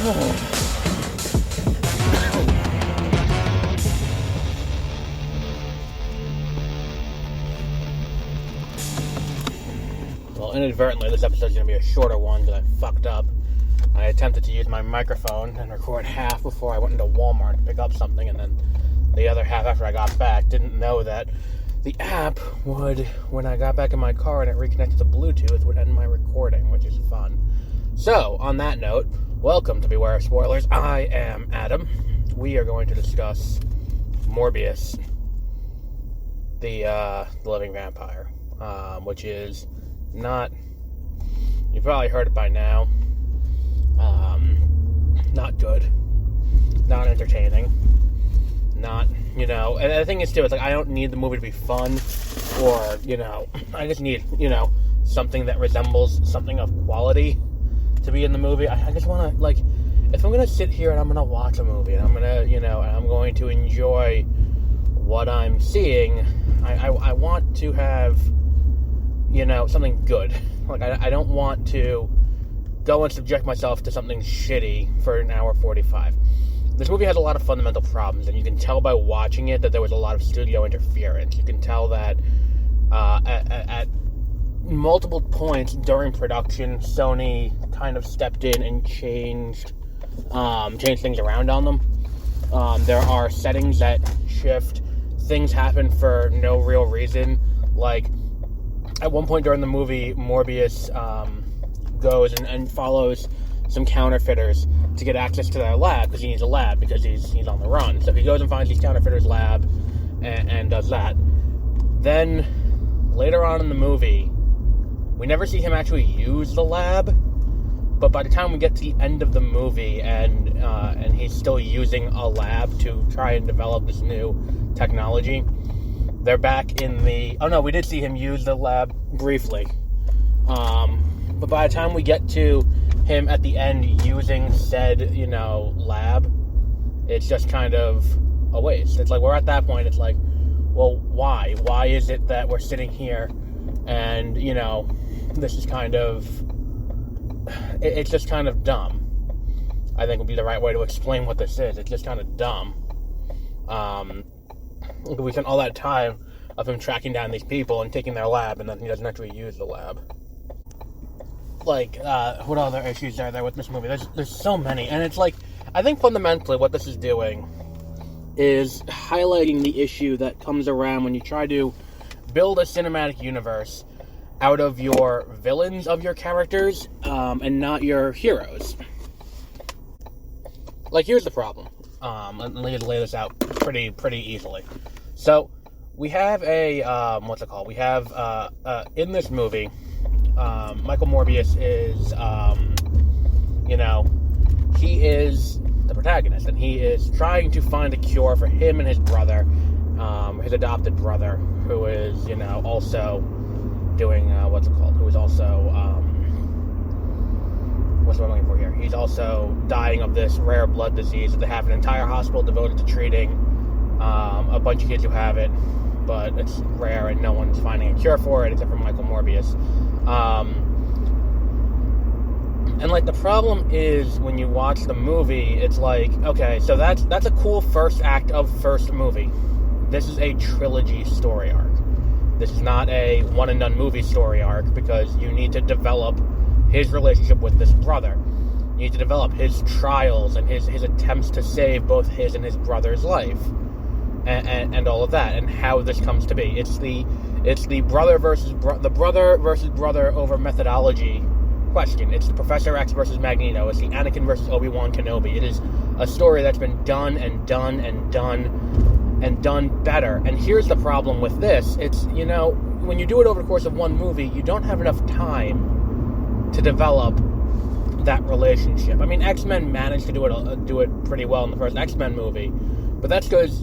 Well, inadvertently, this episode's going to be a shorter one because I fucked up. I attempted to use my microphone and record half before I went into Walmart to pick up something, and then the other half after I got back. Didn't know that the app would, when I got back in my car and it reconnected to Bluetooth, would end my recording, which is fun. So, on that note, welcome to Beware of Spoilers. I am Adam. We are going to discuss Morbius, the living vampire, which is not, you've probably heard it by now, not good, not entertaining, not, and the thing is too, it's like, I don't need the movie to be fun, or, I just need, something that resembles something of quality to be in the movie. I just want to, like, if I'm going to sit here and I'm going to watch a movie, and I'm going to, and I'm going to enjoy what I'm seeing, I want to have, something good. Like, I don't want to go and subject myself to something shitty for an hour 45. This movie has a lot of fundamental problems, and you can tell by watching it that there was a lot of studio interference. You can tell that at multiple points during production, Sony kind of stepped in and changed things around on them. There are settings that shift. Things happen for no real reason. Like, at one point during the movie, Morbius goes and follows some counterfeiters to get access to their lab, because he needs a lab, because he's on the run. So he goes and finds these counterfeiters' lab and does that. Then, later on in the movie, we never see him actually use the lab, but by the time we get to the end of the movie and he's still using a lab to try and develop this new technology, they're back in the... Oh no, we did see him use the lab briefly. But by the time we get to him at the end using said, lab, it's just kind of a waste. It's like, we're at that point, it's like, well, why? Why is it that we're sitting here and, this is kind of... It's just kind of dumb. I think would be the right way to explain what this is. It's just kind of dumb. We spent all that time of him tracking down these people and taking their lab, and then he doesn't actually use the lab. Like, what other issues are there with this movie? There's so many, and it's like, I think fundamentally what this is doing is highlighting the issue that comes around when you try to build a cinematic universe out of your villains of your characters, and not your heroes. Like, here's the problem. Let me lay this out pretty easily. So, we have a, we have, in this movie, Michael Morbius is, he is the protagonist, and he is trying to find a cure for him and his brother, his adopted brother, who is, also doing, who is also, what's what I'm looking for here? He's also dying of this rare blood disease that they have an entire hospital devoted to treating, a bunch of kids who have it, but it's rare and no one's finding a cure for it except for Michael Morbius. And like, the problem is when you watch the movie, it's like, okay, so that's a cool first act of first movie. This is a trilogy story arc. This is not a one-and-done movie story arc, because you need to develop his relationship with this brother. You need to develop his trials and his attempts to save both his and his brother's life, and all of that, and how this comes to be. It's the brother versus brother over methodology question. It's the Professor X versus Magneto. It's the Anakin versus Obi-Wan Kenobi. It is a story that's been done and done and done and done better. And here's the problem with this. It's, when you do it over the course of one movie, you don't have enough time to develop that relationship. I mean, X-Men managed to do it pretty well in the first X-Men movie, but that's because,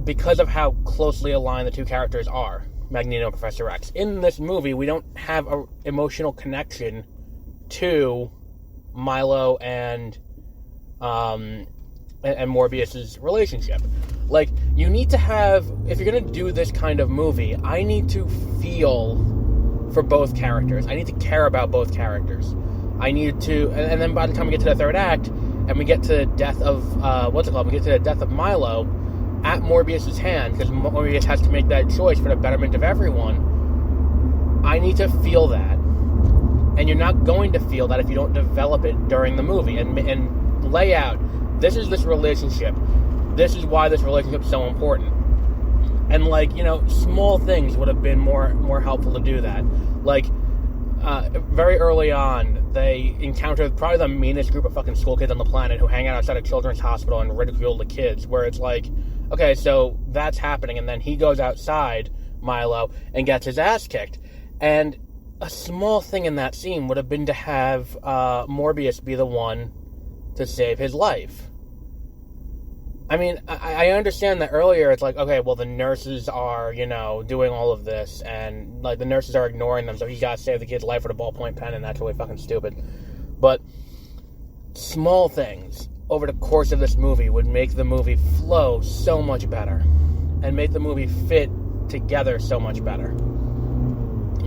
because of how closely aligned the two characters are, Magneto and Professor X. In this movie, we don't have an emotional connection to Milo and Morbius's relationship. Like, you need to have, if you're going to do this kind of movie, I need to feel for both characters. I need to care about both characters. I needed to, and then by the time we get to the third act, and we get to the death of, we get to the death of Milo at Morbius's hand, because Morbius has to make that choice for the betterment of everyone, I need to feel that. And you're not going to feel that if you don't develop it during the movie, and lay out, this is this relationship. This is why this relationship's so important. And, like, you know, small things would have been more helpful to do that. Like, very early on, they encountered probably the meanest group of fucking school kids on the planet who hang out outside a children's hospital and ridicule the kids, where it's like, okay, so that's happening, and then he goes outside, Milo, and gets his ass kicked. And a small thing in that scene would have been to have Morbius be the one to save his life. I mean, I understand that earlier it's like, okay, well, the nurses are, you know, doing all of this, and, like, the nurses are ignoring them, so he gotta save the kid's life with a ballpoint pen, and that's really fucking stupid. But small things over the course of this movie would make the movie flow so much better, and make the movie fit together so much better.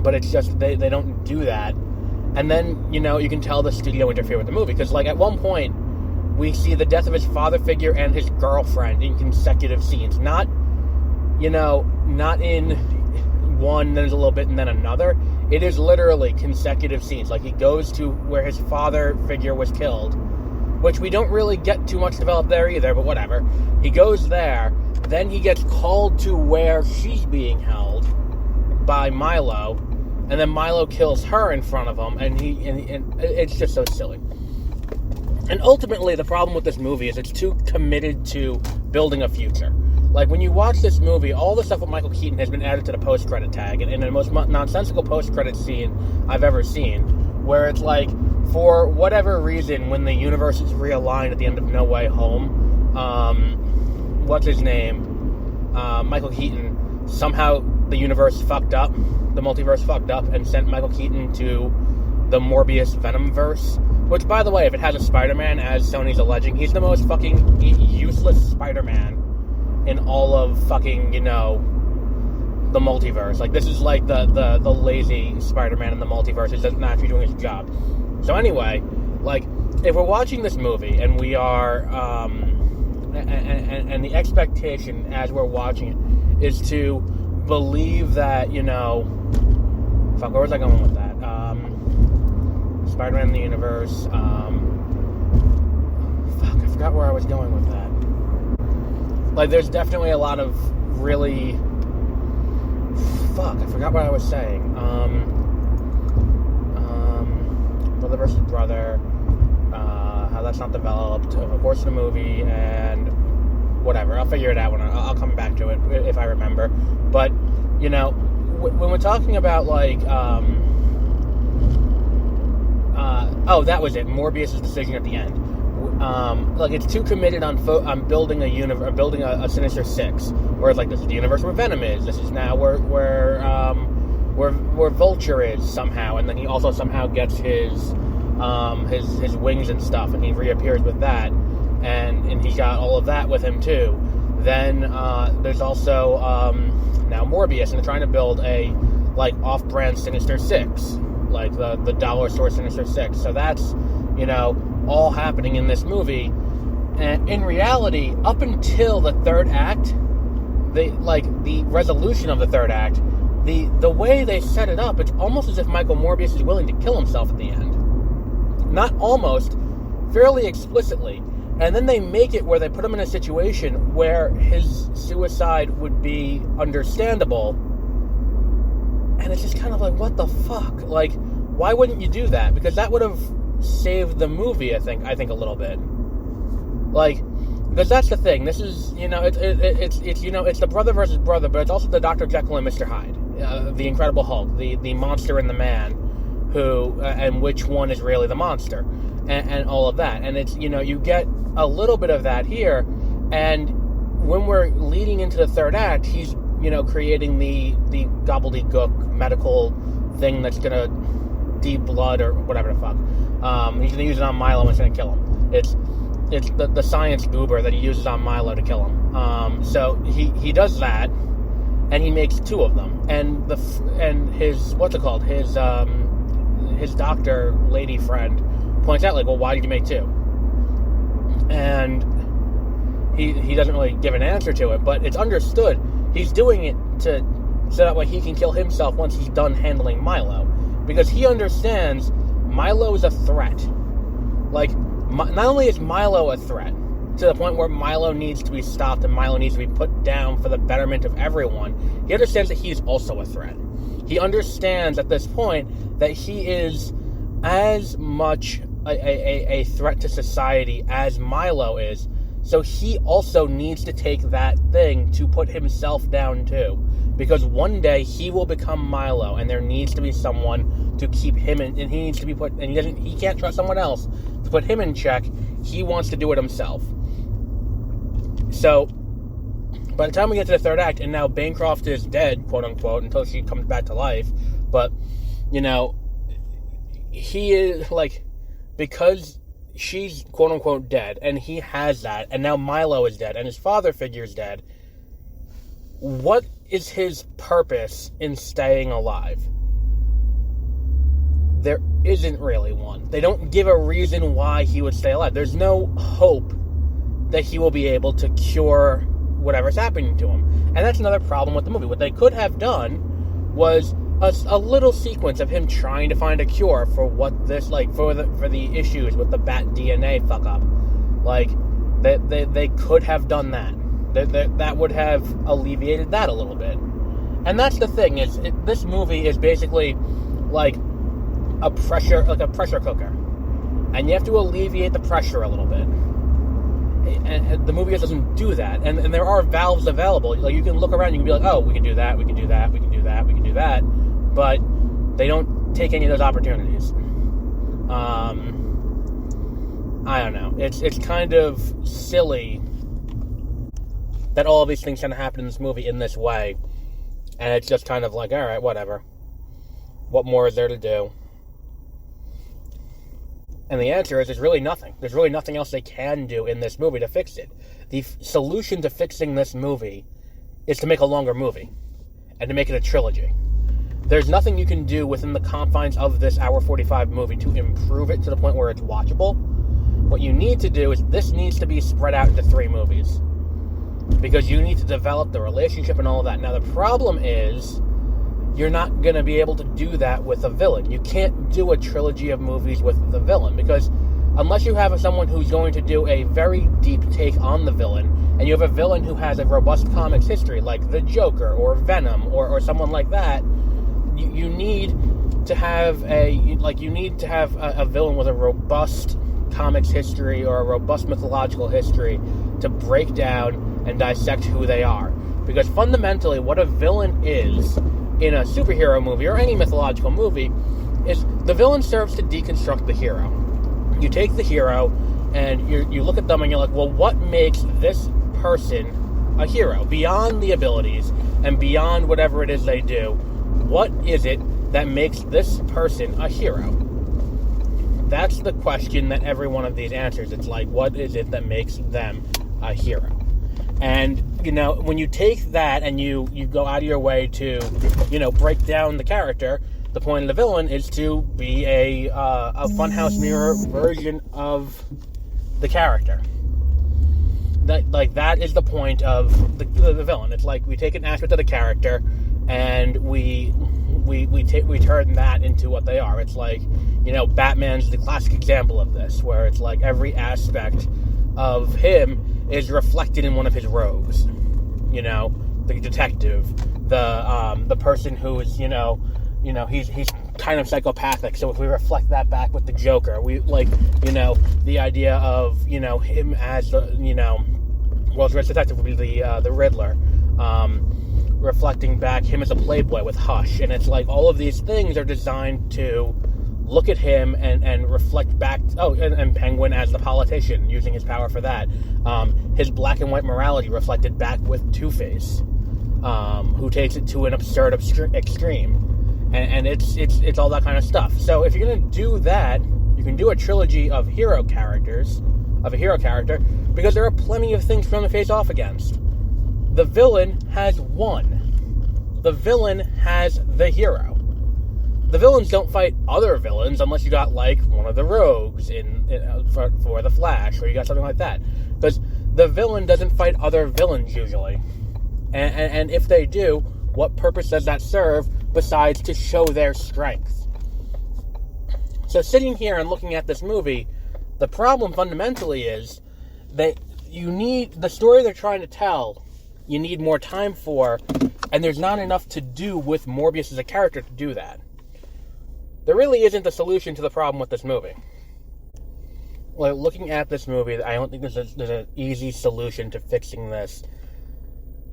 But it's just, they don't do that. And then, you know, you can tell the studio interfered with the movie, because, like, at one point, we see the death of his father figure and his girlfriend in consecutive scenes. Not, you know, not in one, then there's a little bit, and then another. It is literally consecutive scenes. Like, he goes to where his father figure was killed, which we don't really get too much developed there either, but whatever. He goes there, then he gets called to where she's being held by Milo, and then Milo kills her in front of him, and it's just so silly. And ultimately, the problem with this movie is it's too committed to building a future. Like, when you watch this movie, all the stuff with Michael Keaton has been added to the post-credit tag, and in the most nonsensical post-credit scene I've ever seen, where it's like, for whatever reason, when the universe is realigned at the end of No Way Home, what's his name? Michael Keaton, somehow the universe fucked up, the multiverse fucked up, and sent Michael Keaton to the Morbius Venomverse. Which, by the way, if it has a Spider-Man, as Sony's alleging, he's the most fucking useless Spider-Man in all of fucking, you know, the multiverse. Like, this is like the lazy Spider-Man in the multiverse who doesn't actually doing his job. So anyway, like, if we're watching this movie and we are, and the expectation as we're watching it is to believe that, you know, fuck, where was I going with that? Spider-Man in the universe. Fuck, I forgot where I was going with that. Like, there's definitely a lot of really... Fuck, I forgot what I was saying. Brother versus brother. How that's not developed. Of course, the movie, and whatever. I'll figure it out when I'll come back to it if I remember. But, you know, when we're talking about, like, that was it. Morbius' decision at the end. Like, it's too committed on building a universe, building a Sinister Six. Whereas, like, this is the universe where Venom is. This is now where Vulture is somehow, and then he also somehow gets his wings and stuff, and he reappears with that, and he's got all of that with him too. Then there's also now Morbius, and they're trying to build a, like, off-brand Sinister Six. Like the dollar store Sinister Six. So that's, you know, all happening in this movie. And in reality, up until the third act, the resolution of the third act, the way they set it up, it's almost as if Michael Morbius is willing to kill himself at the end. Not almost, fairly explicitly. And then they make it where they put him in a situation where his suicide would be understandable. And it's just kind of like, what the fuck? Like, why wouldn't you do that? Because that would have saved the movie, I think a little bit. Like, because that's the thing. This is, you know, it's you know, it's the brother versus brother, but it's also the Dr. Jekyll and Mr. Hyde, the Incredible Hulk, the monster and the man, who and which one is really the monster, and all of that. And it's, you know, you get a little bit of that here, and when we're leading into the third act, he's, you know, creating the gobbledygook medical thing that's gonna de-blood or whatever the fuck. He's gonna use it on Milo and it's gonna kill him. It's the science goober that he uses on Milo to kill him. So he does that, and he makes two of them. And his what's it called? His his doctor lady friend points out, like, well, why did you make 2? And he doesn't really give an answer to it, but it's understood he's doing it so that way he can kill himself once he's done handling Milo, because he understands Milo is a threat. Like, not only is Milo a threat, to the point where Milo needs to be stopped and Milo needs to be put down for the betterment of everyone, he understands that he's also a threat. He understands at this point that he is as much a threat to society as Milo is, so he also needs to take that thing to put himself down too. Because one day he will become Milo, and there needs to be someone to keep him in, and he needs to be put, and he can't trust someone else to put him in check. He wants to do it himself. So, by the time we get to the third act, and now Bancroft is dead, quote unquote, until she comes back to life, but, he is, like, because she's quote unquote dead, and he has that, and now Milo is dead, and his father figure is dead, what is his purpose in staying alive? There isn't really one. They don't give a reason why he would stay alive. There's no hope that he will be able to cure whatever's happening to him. And that's another problem with the movie. What they could have done was a little sequence of him trying to find a cure for what this, like, for the issues with the bat DNA fuck up. Like, they could have done that. That would have alleviated that a little bit. And that's the thing, this movie is basically like a pressure cooker. And you have to alleviate the pressure a little bit. And the movie just doesn't do that. And there are valves available. Like, you can look around, you can be like, oh, we can do that, we can do that, we can do that, we can do that. But they don't take any of those opportunities. I don't know. It's kind of silly that all of these things kind of happen in this movie in this way. And it's just kind of like, alright, whatever. What more is there to do? And the answer is, there's really nothing. There's really nothing else they can do in this movie to fix it. The solution to fixing this movie is to make a longer movie. And to make it a trilogy. There's nothing you can do within the confines of this hour 45 movie to improve it to the point where it's watchable. What you need to do is, this needs to be spread out into 3 movies. Because you need to develop the relationship and all of that. Now, the problem is, you're not going to be able to do that with a villain. You can't do a trilogy of movies with the villain, because unless you have someone who's going to do a very deep take on the villain, and you have a villain who has a robust comics history, like the Joker, or Venom, or someone like that, you need to have a villain with a robust comics history, or a robust mythological history, to break down and dissect who they are. Because fundamentally, what a villain is in a superhero movie, or any mythological movie, is the villain serves to deconstruct the hero. You take the hero, and you look at them, and you're like, well, what makes this person a hero? Beyond the abilities, and beyond whatever it is they do, what is it that makes this person a hero? That's the question that every one of these answers. It's like, what is it that makes them a hero? And, when you take that and you go out of your way to, break down the character, the point of the villain is to be a funhouse mirror version of the character. That is the point of the villain. It's like, we take an aspect of the character and we turn that into what they are. It's like, Batman's the classic example of this, where it's like every aspect of him is reflected in one of his rogues. The detective, the person who is, he's kind of psychopathic. So if we reflect that back with the Joker, we the idea of, him as the, world's greatest detective would be the Riddler. Reflecting back him as a playboy with Hush. And it's like, all of these things are designed to look at him and reflect back. And Penguin as the politician, using his power for that. His black and white morality reflected back with Two-Face, who takes it to an absurd extreme. And it's all that kind of stuff. So if you're going to do that, you can do a trilogy of hero characters, of a hero character, because there are plenty of things for him to face off against. The villain has one. The villain has the hero. the villains don't fight other villains unless you got, like, one of the rogues for the Flash, or you got something like that. Because the villain doesn't fight other villains, usually. And if they do, what purpose does that serve besides to show their strength? So sitting here and looking at this movie, the problem fundamentally is that you need, the story they're trying to tell, you need more time for, and there's not enough to do with Morbius as a character to do that. There really isn't a solution to the problem with this movie. Like, looking at this movie, I don't think there's an easy solution to fixing this.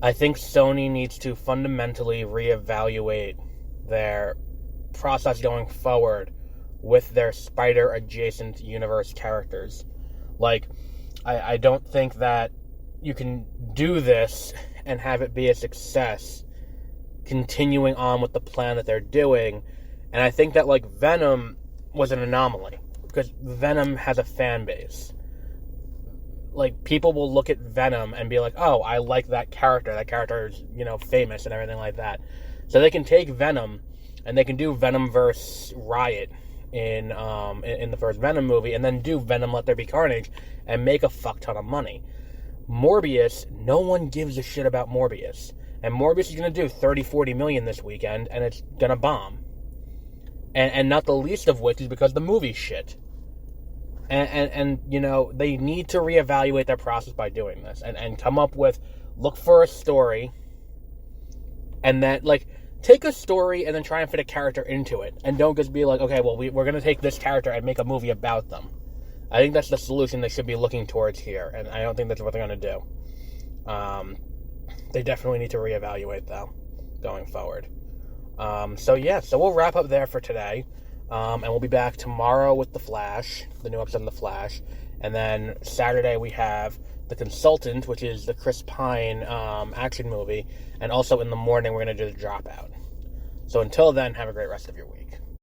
I think Sony needs to fundamentally reevaluate their process going forward with their spider-adjacent universe characters. Like, I don't think that you can do this and have it be a success, continuing on with the plan that they're doing. And I think that, like, Venom was an anomaly, because Venom has a fan base. Like, people will look at Venom and be like, oh, I like that character. That character is, famous and everything like that. So they can take Venom, and they can do Venomverse Riot in the first Venom movie, and then do Venom Let There Be Carnage, and make a fuck ton of money. Morbius, no one gives a shit about Morbius. And Morbius is going to do 30-40 million this weekend, and it's going to bomb. And not the least of which is because the movie's shit. And they need to reevaluate their process by doing this. And come up with, look for a story, and then, like, take a story and then try and fit a character into it. And don't just be like, okay, well, we're going to take this character and make a movie about them. I think that's the solution they should be looking towards here. And I don't think that's what they're going to do. They definitely need to reevaluate, though, going forward. So we'll wrap up there for today. And we'll be back tomorrow with The Flash, the new episode of The Flash. And then Saturday we have The Consultant, which is the Chris Pine action movie. And also in the morning we're going to do The Dropout. So until then, have a great rest of your week.